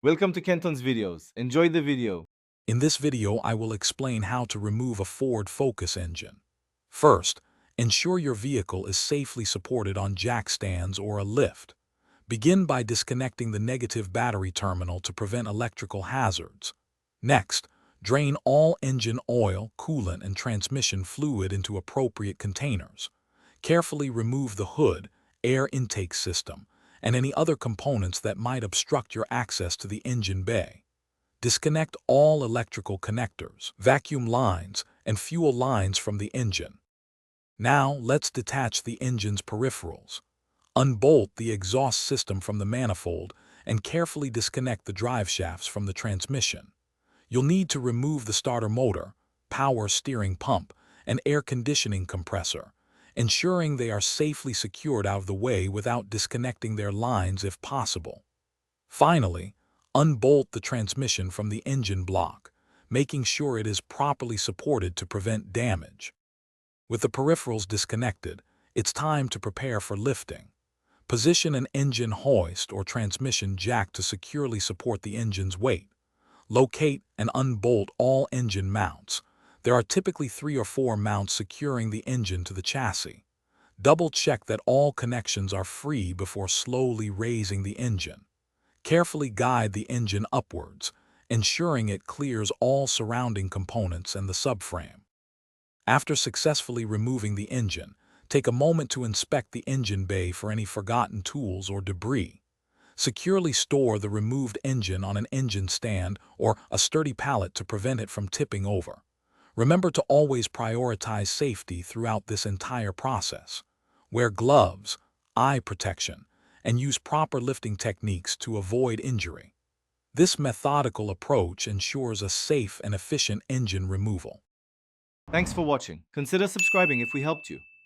Welcome to Kenton's videos. Enjoy the video. In this video, I will explain how to remove a Ford Focus engine. First, ensure your vehicle is safely supported on jack stands or a lift. Begin by disconnecting the negative battery terminal to prevent electrical hazards. Next, drain all engine oil, coolant, and transmission fluid into appropriate containers. Carefully remove the hood, air intake system, and any other components that might obstruct your access to the engine bay. Disconnect all electrical connectors, vacuum lines, and fuel lines from the engine. Now, let's detach the engine's peripherals. Unbolt the exhaust system from the manifold and carefully disconnect the drive shafts from the transmission. You'll need to remove the starter motor, power steering pump, and air conditioning compressor, ensuring they are safely secured out of the way without disconnecting their lines if possible. Finally, unbolt the transmission from the engine block, making sure it is properly supported to prevent damage. With the peripherals disconnected, it's time to prepare for lifting. Position an engine hoist or transmission jack to securely support the engine's weight. Locate and unbolt all engine mounts. There are typically 3 or 4 mounts securing the engine to the chassis. Double-check that all connections are free before slowly raising the engine. Carefully guide the engine upwards, ensuring it clears all surrounding components and the subframe. After successfully removing the engine, take a moment to inspect the engine bay for any forgotten tools or debris. Securely store the removed engine on an engine stand or a sturdy pallet to prevent it from tipping over. Remember to always prioritize safety throughout this entire process. Wear gloves, eye protection, and use proper lifting techniques to avoid injury. This methodical approach ensures a safe and efficient engine removal. Thanks for watching. Consider subscribing if we helped you.